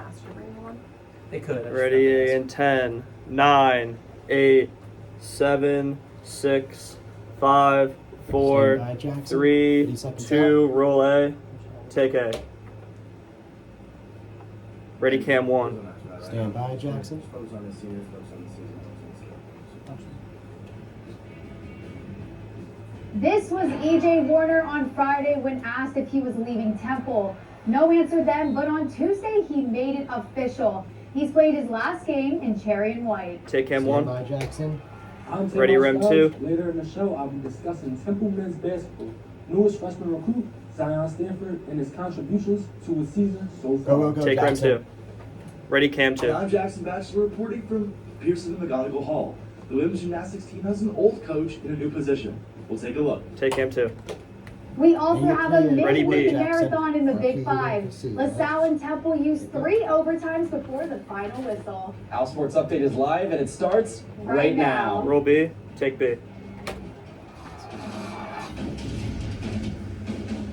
faster ring one? They could. Ready in 10, 9, 8, 7, 6, 5, 4, 3, 2, roll A, take A. Ready cam 1. Stand by, Jackson. This was E.J. Warner on Friday when asked if he was leaving Temple. No answer then, but on Tuesday he made it official. He's played his last game in cherry and white. Take cam Stand 1. by, Jackson. Ready rim 2. Later in the show, I'll be discussing Temple men's basketball, newest freshman recruit, Zion Stanford, and his contributions to his season so far. Go, Take rim Jackson. 2. Ready cam 2. I'm Jackson Batchelor reporting from Pearson and McGonigal Hall. The women's gymnastics team has an old coach in a new position. We'll take a look. Take cam 2. We also have a Ready, midweek B. marathon in the Big Five. LaSalle and Temple used 3 overtimes before the final whistle. OwlSports Update is live and it starts right now. Roll B, take B.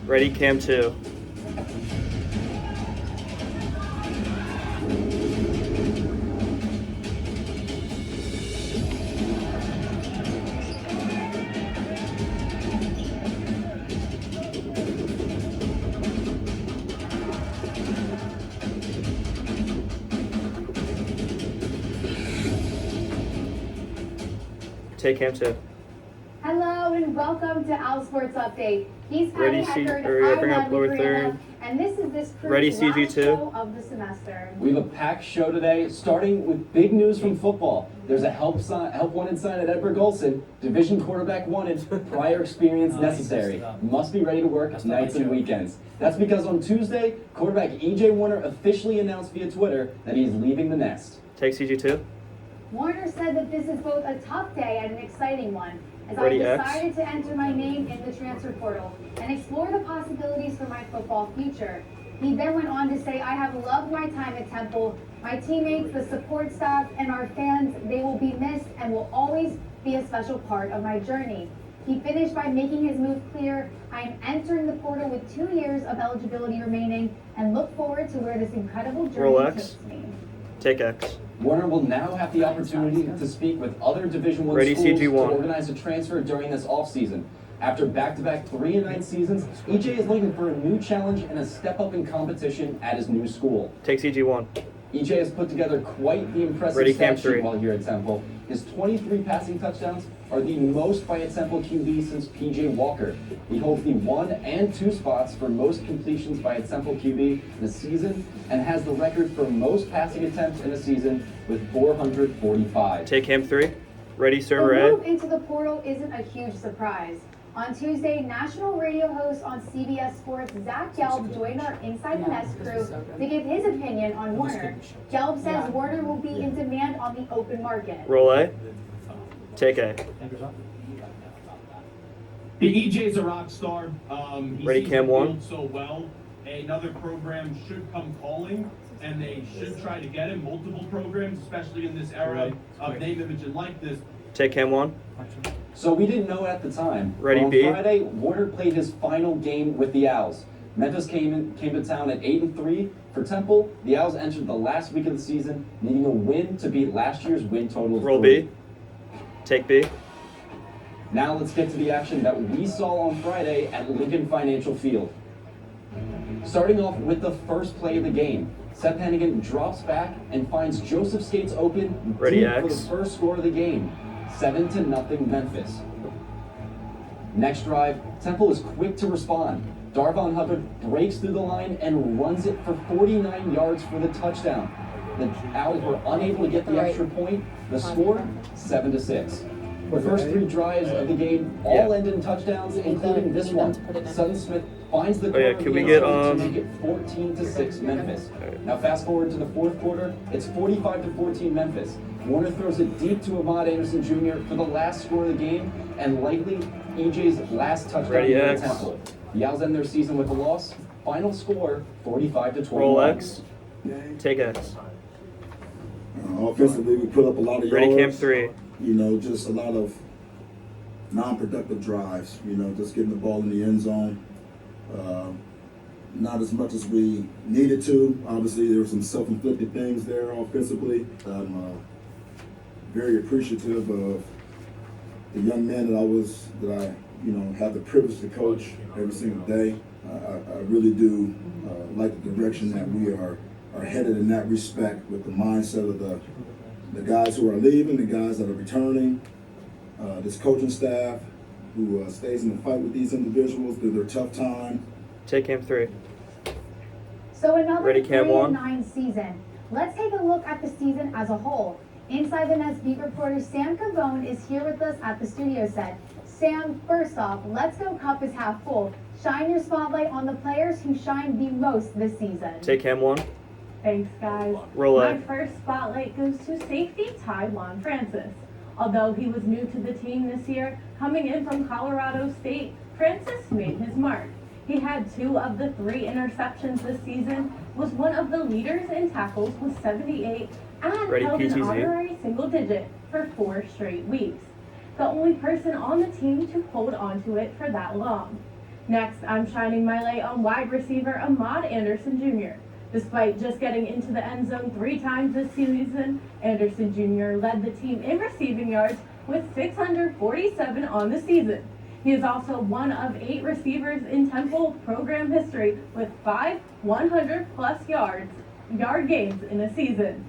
Ready cam 2. Take cam 2. Hello and welcome to OwlSports Update. He's Ready, Patty C- Eckert, or I'm bring up Rodney lower Brianna, third. and this is this crew's Ready, last CG2. show of the semester. We have a packed show today, starting with big news from football. There's a help wanted sign at Edward Golson. Division quarterback wanted, prior experience necessary. Must be ready to work nights and weekends. That's because on Tuesday, quarterback E.J. Warner officially announced via Twitter that he's leaving the nest. Take CG2. Warner said that this is both a tough day and an exciting one, as Ready, I X. decided to enter my name in the transfer portal and explore the possibilities for my football future. He then went on to say, I have loved my time at Temple, my teammates, the support staff, and our fans. They will be missed and will always be a special part of my journey. He finished by making his move clear. I am entering the portal with 2 years of eligibility remaining and look forward to where this incredible Roll journey X. takes me. Take X. Warner will now have the opportunity to speak with other Division I Ready, schools to CG1. organize a transfer during this offseason. After back-to-back 3-9 seasons, EJ is looking for a new challenge and a step up in competition at his new school. Take CG1. EJ has put together quite the impressive Ready, stat cam sheet 3. while here at Temple. His 23 passing touchdowns are the most by a Temple QB since PJ Walker. He holds the 1 and 2 spots for most completions by a Temple QB in a season and has the record for most passing attempts in a season with 445. Take cam 3. Ready, The server move A. into the portal isn't a huge surprise. On Tuesday, national radio host on CBS Sports Zach Gelb joined our Inside the Nest crew to give his opinion on Warner. Gelb says Warner will be in demand on the open market. Roll A. Take A. EJ's a rock star. He Ready, sees cam the 1. field so well. Another program should come calling, and they should try to get him. Multiple programs, especially in this era of name, image, and likeness. Take cam 1. So we didn't know at the time. Ready, but on B. Friday, Warner played his final game with the Owls. Memphis came to town at 8-3. For Temple, the Owls entered the last week of the season, needing a win to beat last year's win total of Roll 3. B. Take B. Now let's get to the action that we saw on Friday at Lincoln Financial Field. Starting off with the first play of the game, Seth Hennigan drops back and finds Joseph Skates open Ready, deep for X. the first score of the game, 7-0 Memphis. Next drive, Temple is quick to respond. Darvon Hubbard breaks through the line and runs it for 49 yards for the touchdown. The Owls were unable to get the extra point. The score, 7-6. The first 3 drives of the game all ended in touchdowns, including this one. Sutton Smith finds the corner can of we the get, end zone to make it 14-6 Memphis. Now fast forward to the fourth quarter, it's 45-14 Memphis. Warner throws it deep to Ahmad Anderson Jr. for the last score of the game, and likely EJ's last touchdown Ready, here at X. Temple. The Owls end their season with a loss. Final score, 45-21. Roll X. Take X. Offensively, we put up a lot of yards. Ready, cam 3. You know, just a lot of non-productive drives. You know, just getting the ball in the end zone. not as much as we needed to. Obviously, there were some self-inflicted things there offensively. I'm very appreciative of the young men that I have the privilege to coach every single day. I really do like the direction that we are headed in that respect, with the mindset of the guys who are leaving, the guys that are returning, this coaching staff who stays in the fight with these individuals through their tough time. Take Cam 3. So another Ready, Cam 1. 3-9 season. Let's take a look at the season as a whole. Inside the Nest beat reporter Sam Cavone is here with us at the studio set. Sam, first off, Let's Go Cup is half full. Shine your spotlight on the players who shined the most this season. Take Cam 1. Thanks, guys. Roll My A. first spotlight goes to safety Tywan Francis. Although he was new to the team this year, coming in from Colorado State, Francis made his mark. He had 2 of the 3 interceptions this season, was one of the leaders in tackles with 78, and Ready, held an PTZ. honorary single digit for 4 straight weeks. The only person on the team to hold onto it for that long. Next, I'm shining my light on wide receiver Ahmad Anderson Jr. Despite just getting into the end zone 3 times this season, Anderson Jr. led the team in receiving yards with 647 on the season. He is also one of 8 receivers in Temple program history with 5 100-plus yard gains in a season.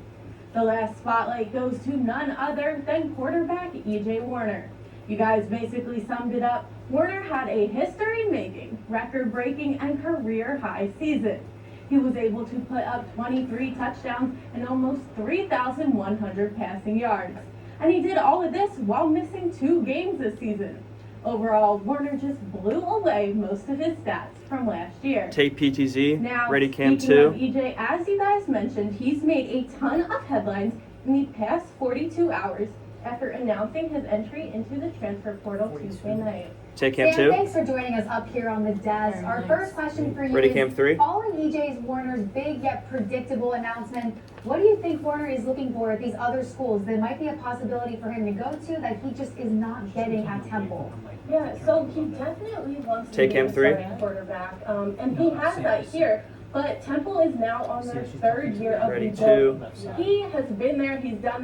The last spotlight goes to none other than quarterback E.J. Warner. You guys basically summed it up. Warner had a history-making, record-breaking, and career-high season. He was able to put up 23 touchdowns and almost 3,100 passing yards. And he did all of this while missing 2 games this season. Overall, Warner just blew away most of his stats from last year. Take PTZ. Now, Ready, Cam speaking 2. of EJ, as you guys mentioned, he's made a ton of headlines in the past 42 hours after announcing his entry into the transfer portal Tuesday night. Take Cam Sam, 2. thanks for joining us up here on the desk. Our first question for you Ready, is, Cam 3. following EJ Warner's big yet predictable announcement, what do you think Warner is looking for at these other schools that might be a possibility for him to go to that he just is not getting at Temple? Yeah, so he definitely wants to Take be him a 3. starting quarterback, and he has that here. But Temple is now on their 3rd year of Ready, rebuild. 2. He has been there. He's done.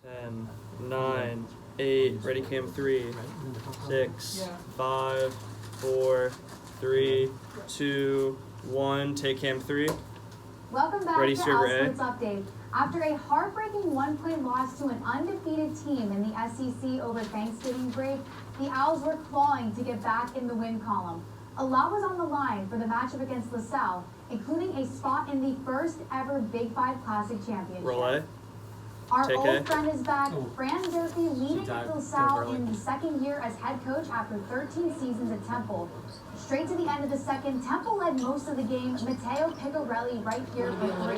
10, 9, 8. Ready, Cam 3. 6, 5, 4, 3, 2, 1. Take Cam 3. Welcome back Ready, to server A. OwlSports Update. After a heartbreaking 1-point loss to an undefeated team in the SEC over Thanksgiving break, the Owls were clawing to get back in the win column. A lot was on the line for the matchup against LaSalle, including a spot in the first ever Big 5 Classic Championship. Roll A. Our Take old A. friend is back. Fran Durfee leading LaSalle in the 2nd year as head coach after 13 seasons at Temple. Straight to the end of the 2nd, Temple led most of the game. Matteo Picarelli right here for 3.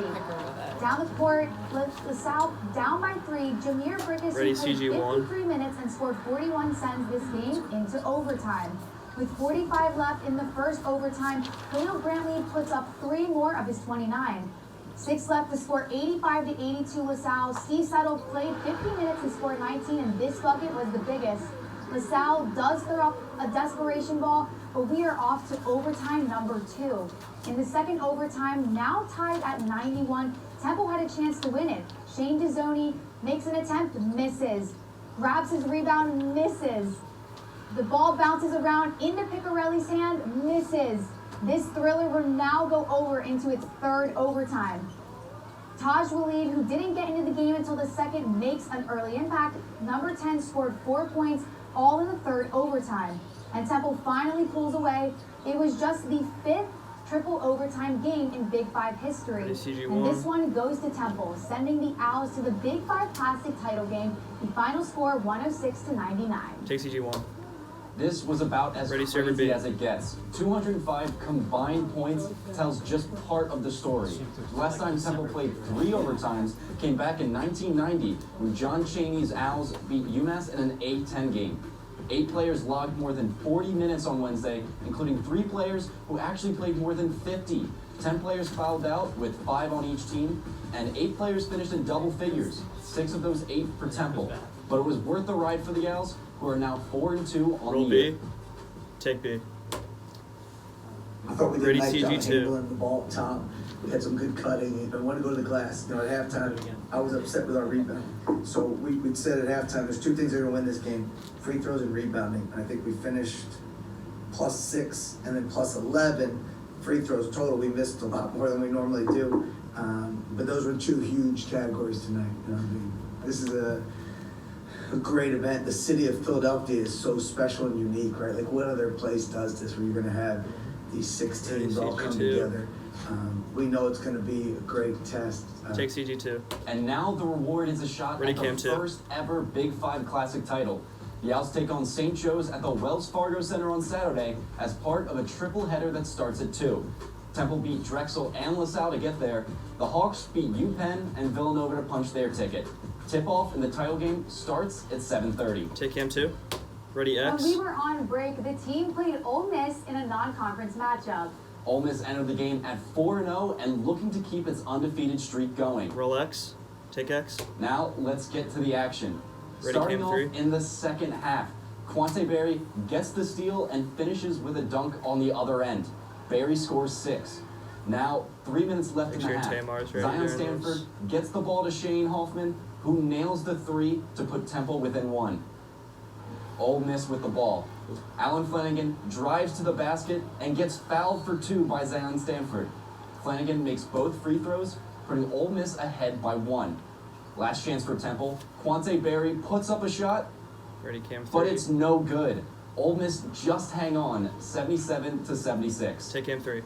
Down the court, LaSalle down by 3. Jameer Briggs, Ready, who played CG1. 53 minutes and scored 41 cents this game, into overtime. With 45 left in the first overtime, Khalil Brantley puts up 3 more of his 29. 6 left to score 85-82 LaSalle. Steve Settle played 50 minutes and scored 19, and this bucket was the biggest. LaSalle does throw up a desperation ball, but we are off to overtime number 2. In the 2nd overtime, now tied at 91, Temple had a chance to win it. Shane Dezzoni makes an attempt, misses. Grabs his rebound, misses. The ball bounces around into Picarelli's hand, misses. This thriller will now go over into its 3rd overtime. Taj Waleed, who didn't get into the game until the 2nd, makes an early impact. Number 10 scored 4 points, all in the 3rd overtime. And Temple finally pulls away. It was just the 5th triple overtime game in Big 5 history. And this one goes to Temple, sending the Owls to the Big 5 Classic title game. The final score 106-99. Take CG1. This was about as Ready, server crazy B. as it gets. 205 combined points tells just part of the story. Last time Temple played 3 overtimes came back in 1990 when John Chaney's Owls beat UMass in an 8-10 game. 8 players logged more than 40 minutes on Wednesday, including 3 players who actually played more than 50. 10 players fouled out with 5 on each team, and 8 players finished in double figures, 6 of those 8 for Temple. but it was worth the ride for the Owls, who are now 4-2 on Roll the year. B. Take B. I thought we did Ready, a nice job CG2. handling the ball at the top. We had some good cutting. If I want to go to the glass, at halftime, I was upset with our rebound. So we said at halftime, there's two things that are going to win this game: free throws and rebounding. And I think we finished +6 and then +11 free throws total. We missed a lot more than we normally do. But those were two huge categories tonight. This is a great event. The city of Philadelphia is so special and unique, right? Like, what other place does this where you're going to have these 6 teams all come together? We know it's going to be a great test. Take CG2. And now the reward is a shot Ready, at Cam, the two. first ever Big 5 Classic title. The Owls take on St. Joe's at the Wells Fargo Center on Saturday as part of a triple header that starts at 2. Temple beat Drexel and LaSalle to get there. The Hawks beat UPenn and Villanova to punch their ticket. Tip-off in the title game starts at 7:30. Take Cam 2. Ready, X. When we were on break, the team played Ole Miss in a non-conference matchup. Ole Miss entered the game at 4-0 and looking to keep its undefeated streak going. Roll X. Take X. Now let's get to the action. Ready, Starting Cam, off 3. in the second half, Quante Berry gets the steal and finishes with a dunk on the other end. Berry scores 6. Now, 3 minutes left Make in the sure half. Tamar's ready Zion here. Stanford gets the ball to Shane Hoffman, who nails the 3 to put Temple within 1. Ole Miss with the ball. Alan Flanagan drives to the basket and gets fouled for 2 by Zion Stanford. Flanagan makes both free throws, putting Ole Miss ahead by 1. Last chance for Temple. Quante Berry puts up a shot, Ready, Cam 3. but it's no good. Ole Miss just hang on, 77-76. Take Cam 3.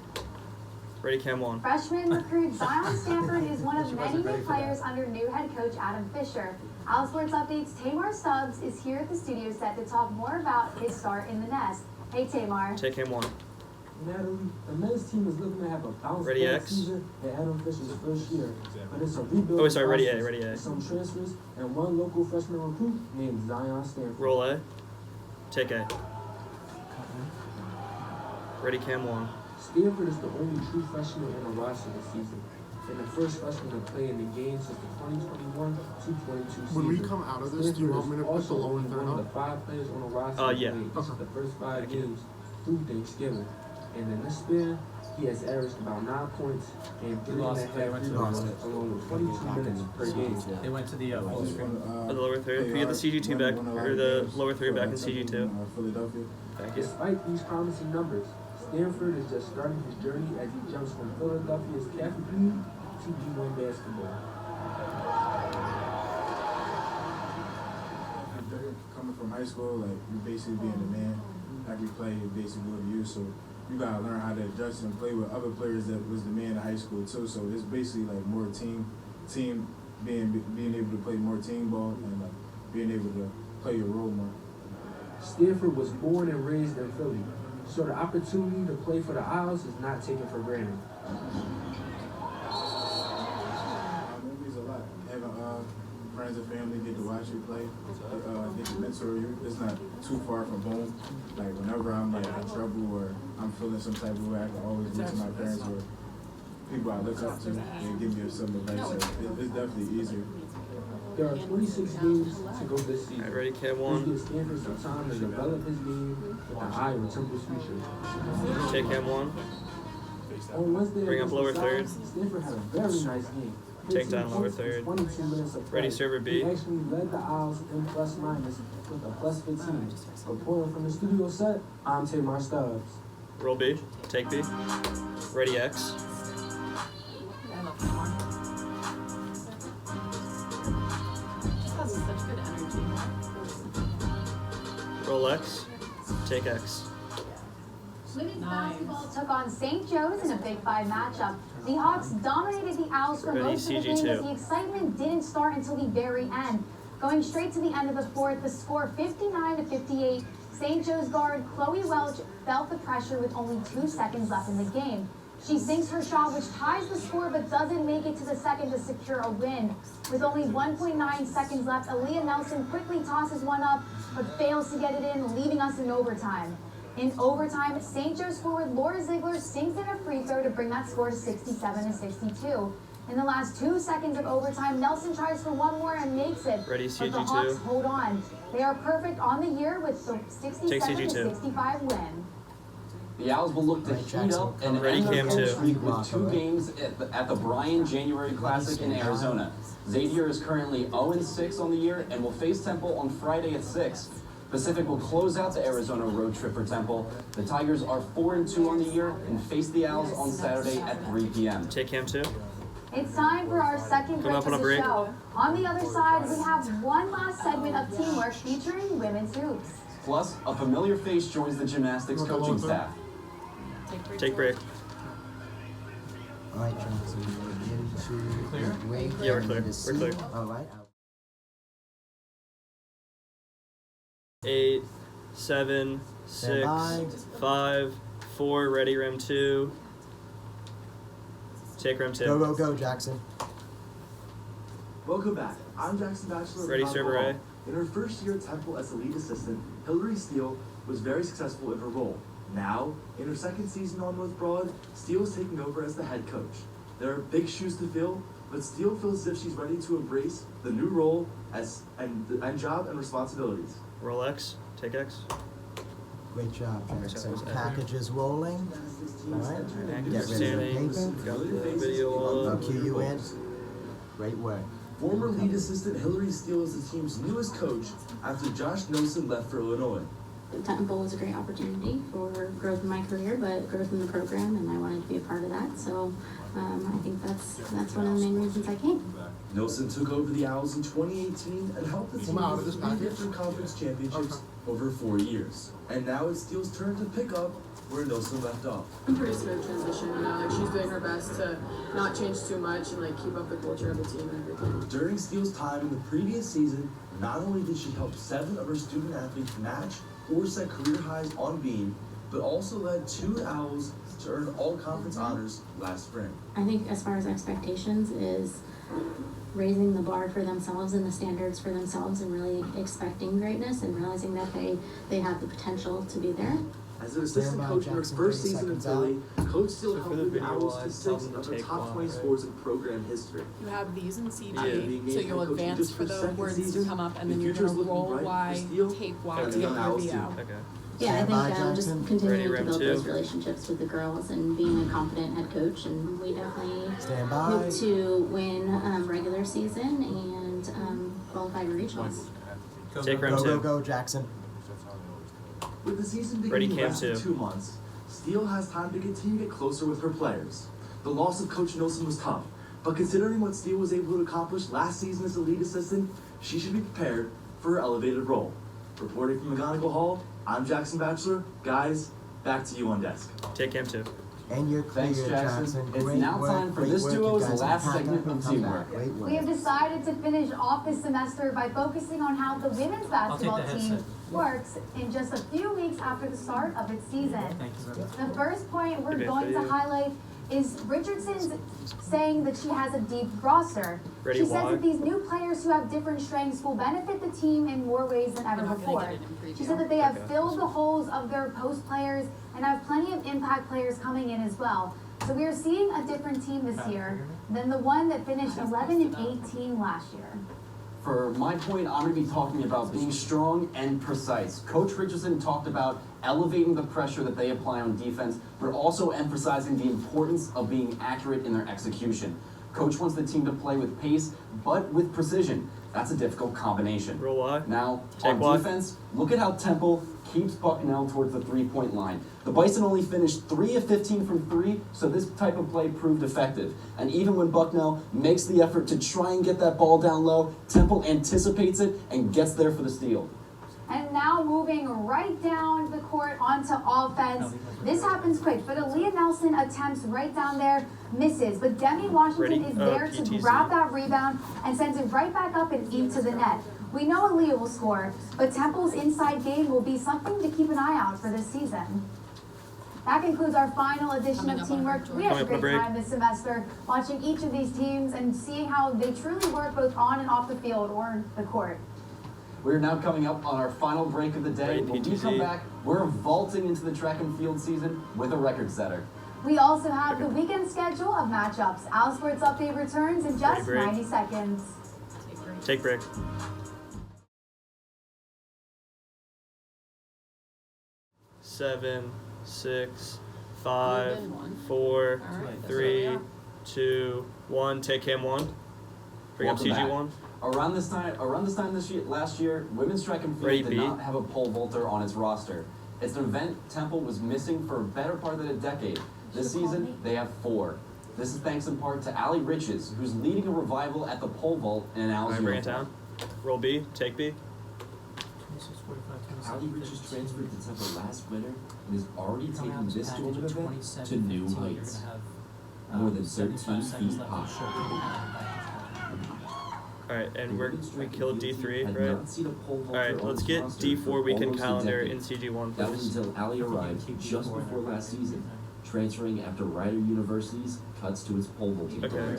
Ready, Cam 1. Freshman recruit Zion Stanford is one of many new players under new head coach Adam Fisher. OwlSports Updates' Tamar Stubbs is here at the studio set to talk more about his start in the nest. Hey Tamar. Take Cam 1. Natalie, the men's team is looking to have a bounce Ready, back X. season at Adam Fisher's first year, but it's a rebuild. Oh, sorry, ready, A, process ready, A. with some transfers and one local freshman recruit named Zion Stanford. Roll A. Take A. Ready, Cam 1. Stanford is the only true freshman on the roster this season, and the first freshman to play in the game since the 2021-22 season. When we come out of this, do you want me to put the lower third one of up? the 5 players on the roster Yeah. played Okay. the first 5 Thank you. games through Thanksgiving. And in this span, he has averaged about 9 points and 3.5 rebounds, along with 22 minutes per game. They went to the full screen. The lower third. Can you get the CG2 back, or the lower third back in CG2? Philadelphia. Thank you. Despite these promising numbers, Stanford is just starting his journey as he jumps from Philadelphia's Catholic League to D1 basketball. Coming from high school, like, you basically being the man, like we play basically with you, so you gotta learn how to adjust and play with other players that was the man in high school too. So it's basically like more team being able to play more team ball and like being able to play your role more. Stanford was born and raised in Philly, so the opportunity to play for the Owls is not taken for granted. It means a lot. Having friends and family get to watch you play, get to mentor you. It's not too far from home. Like whenever I'm like in trouble or I'm feeling some type of way, I can always look to my parents or people I look up to and give me some advice. So it's definitely easier. There are 26 games to go this season. Alright, ready, Cam This 1. gives Stanford some time to develop his game with an eye on Temple's future. Take Cam 1. On Wednesday, Bring up against lower LaSalle, third. Stanford had a very nice game. Take 15 down lower points in third. 22 minutes of play. Ready, server B. He actually led the Owls in plus minus with a plus 15. Reporting from the studio set, I'm Tamar Stubbs. Roll B. Take B. Ready, X. Roll X. Take X. Women's basketball took on St. Joe's in a Big 5 matchup. The Hawks dominated the Owls for Ready, most of the game, CG2. but the excitement didn't start until the very end. Going straight to the end of the fourth, the score 59-58. St. Joe's guard Chloe Welch felt the pressure with only 2 seconds left in the game. She sinks her shot, which ties the score, but doesn't make it to the second to secure a win. With only 1.9 seconds left, Aaliyah Nelson quickly tosses one up, but fails to get it in, leaving us in overtime. In overtime, St. Joe's forward Laura Ziegler sinks in a free throw to bring that score to 67-62. In the last 2 seconds of overtime, Nelson tries for one more and makes it. Ready, But the Hawks CG2. hold on. They are perfect on the year with the 67-65 win. The Owls will look to heat up and Ready, end their Cam home 2. streak with 2 games at the Bryan January Classic in Arizona. Xavier is currently 0-6 on the year and will face Temple on Friday at 6. Pacific will close out the Arizona road trip for Temple. The Tigers are 4-2 on the year and face the Owls on Saturday at 3 p.m. Take Cam 2. It's time for our second break of the show. On the other side, we have one last segment of teamwork featuring women's hoops. Plus, a familiar face joins the gymnastics coaching staff. Take break. All right, Johnson, we're ready to wait. Yeah, we're clear. We're clear. All right. 8, 7, 6, 5, 4. Ready, rim 2. Take rim 2. Go, go, go, Jackson. Welcome back. I'm Jackson Batchelor. Ready, server A. In her first year at Temple as the lead assistant, Hillary Steele was very successful in her role. Now, in her second season on North Broad, Steele is taking over as the head coach. There are big shoes to fill, but Steele feels as if she's ready to embrace the new role and job and responsibilities. Roll X. Take X. Great job, Jackson. Packages rolling. All right. Get ready Standing. for paper. Got the video I'll up. cue you in. Great work. Former lead assistant Hillary Steele is the team's newest coach after Josh Nelson left for Illinois. Temple was a great opportunity for growth in my career, but growth in the program, and I wanted to be a part of that. So I think that's one of the main reasons I came. Nelson took over the Owls in 2018 and helped the team win 3 different conference championships over 4 years. And now it's Steele's turn to pick up where Nelson left off. Pretty smooth transition, you know, like she's doing her best to not change too much and like keep up the culture of the team and everything. During Steele's time in the previous season, not only did she help 7 of her student athletes match or set career highs on beam, but also led 2 Owls to earn all conference honors last spring. I think as far as expectations is raising the bar for themselves and the standards for themselves and really expecting greatness and realizing that they have the potential to be there. As an assistant coach in her first season in Philly, Coach Steele helped lead the Owls to 6 of the top 20 scores in program history. You have these in CG, Yeah. so you'll advance for the words to come up, and then you're going to roll Y, take Y to get your VO. Yeah, I think just continuing to Ready, build rim those 2. relationships with the girls and being a confident head coach, and we definitely Stand by. hope to win regular season and qualify for regionals. Take rim Go, 2. go, go, Jackson. With the season Ready, beginning Cam less than 2. 2 months, Steele has time to continue to get closer with her players. The loss of Coach Nelson was tough, but considering what Steele was able to accomplish last season as a lead assistant, she should be prepared for her elevated role. Reporting from McGonigal Hall, I'm Jackson Batchelor. Guys, back to you on desk. Take Cam 2. And you're clear, Thanks, Jackson. It's Great now work, time for great this work, you duo's guys. last Pack up segment and of come teamwork. back. Great work. We have decided to finish off this semester by focusing on how the women's basketball the team headset. works in just a few weeks after the start of its season. Thank you very much. The first point we're Okay, going to video. highlight is Richardson's saying that she has a deep roster. Ready, She says Y. that these new players who have different strengths will benefit the team in more ways than ever before. She said that they have filled the holes of their post players and have plenty of impact players coming in as well. So we are seeing a different team this year than the one that finished 11-18 last year. For my point, I'm going to be talking about being strong and precise. Coach Richardson talked about elevating the pressure that they apply on defense, but also emphasizing the importance of being accurate in their execution. Coach wants the team to play with pace, but with precision. That's a difficult combination. Roll Y. Now, Take on Y. defense, look at how Temple keeps Bucknell towards the three-point line. The Bison only finished 3 of 15 from 3, so this type of play proved effective. And even when Bucknell makes the effort to try and get that ball down low, Temple anticipates it and gets there for the steal. And now moving right down the court onto offense. This happens quick, but Aaliyah Nelson attempts right down there, misses. But Demi Washington Ready? is there to PTZ. grab that rebound and sends it right back up and into the net. We know Aaliyah will score, but Temple's inside game will be something to keep an eye out for this season. That concludes our final edition of Teamwork. We had a great time this semester watching each of these teams and seeing how they truly work both on and off the field or the court. We're now coming up on our final break of the day. Ready, When we PTZ. come back, we're vaulting into the track and field season with a record setter. We also have the weekend schedule of matchups. OwlSports Update returns in just 90 seconds. Take break. Seven, 6, 5, 4, 3, 2, 1. Take cam 1. Bring up CG 1. Around this time last year, women's track and field did not have a pole vaulter on its roster. It's an event Temple was missing for a better part than a decade. This season, they have 4. This is thanks in part to Allie Riches, who's leading a revival at the pole vault in an Owls Bring it down. Roll B. Take B. Allie Riches transferred to Temple last winter and is already taking this tournament event to new heights. More than 13 feet high. Alright, and we killed D3, right? Alright, let's get D4 weekend calendar in CG1 That was until Allie arrived just before last season, transferring after Rider University's cuts to its pole vaulting program.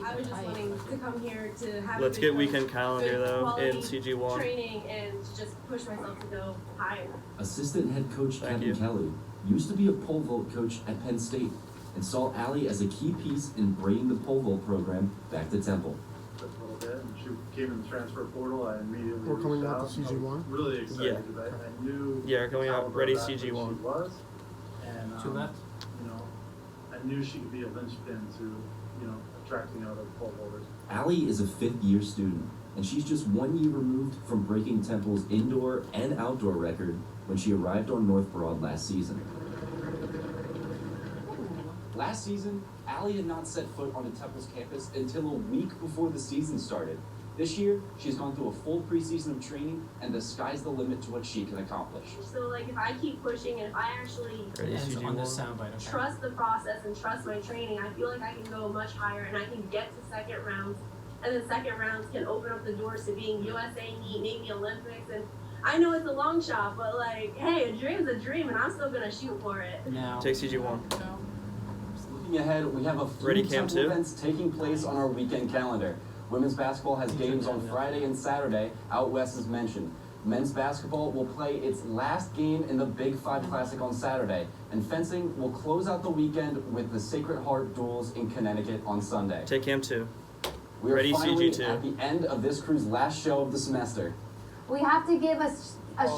I was just wanting to come here to have Let's get weekend calendar though in CG1. Training and just push myself to go higher. Assistant head coach Kevin Kelly used to be a pole vault coach at Penn State and saw Allie as a key piece in bringing the pole vault program back to Temple. A little bit, and she came in the transfer portal. I immediately We're coming reached out to CG1. Really excited because I knew. Yeah, we're coming out ready caliber CG1. she was, and Two left. you know, I knew she could be a linchpin to, you know, attracting other pole vaulters. Allie is a 5th-year student, and she's just 1 year removed from breaking Temple's indoor and outdoor record when she arrived on North Broad last season. Last season, Allie had not set foot on Temple's campus until a week before the season started. This year, she's gone through a full preseason of training, and the sky's the limit to what she can accomplish. So like if I keep pushing and if I actually trust the process and trust my training, I feel like I can go much higher and I can get to second rounds, and the second rounds can open up the doors to being USA meet, maybe Olympics. And I know it's a long shot, but like, hey, a dream's a dream, and I'm still gonna shoot for it. Take CG1. Looking ahead, we have a few Temple events taking place on our weekend calendar. Women's basketball has games on Friday and Saturday, out west as mentioned. Men's basketball will play its last game in the Big 5 Classic on Saturday, and fencing will close out the weekend with the Sacred Heart duels in Connecticut on Sunday. Take cam 2. We are Ready finally CG2. at the end of this crew's last show of the semester. We have to give a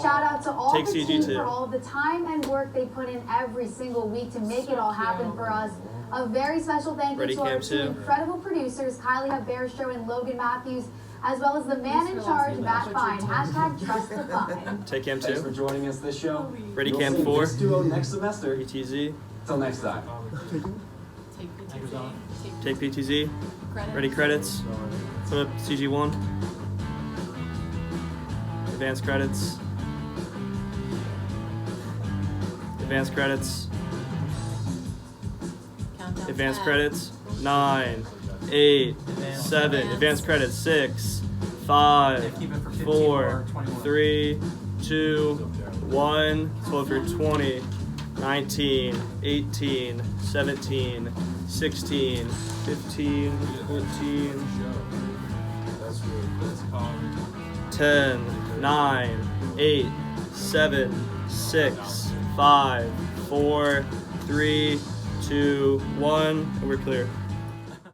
shout out to all Take the team CG2. for all the time and work they put in every single week to make it all happen for us. A very special thank you to our two incredible producers, Kylie Haberstroh and Logan Matthews, as well as the man in charge, Matt Fine. Hashtag trust the Fine. Take cam 2. Thanks for joining us this show. Ready We'll cam see 4. this duo next semester. PTZ. Till next time. Take PTZ. Ready credits. Put up CG1. Advanced credits. Advanced credits. Advanced credits. 9, 8, 7. Advanced credits. 6, 5, 4, 3, 2, 1. Let's hold for 20, 19, 18, 17, 16, 15, 14, 10, 9, 8, 7, 6, 5, 4, 3, 2, 1, and we're clear.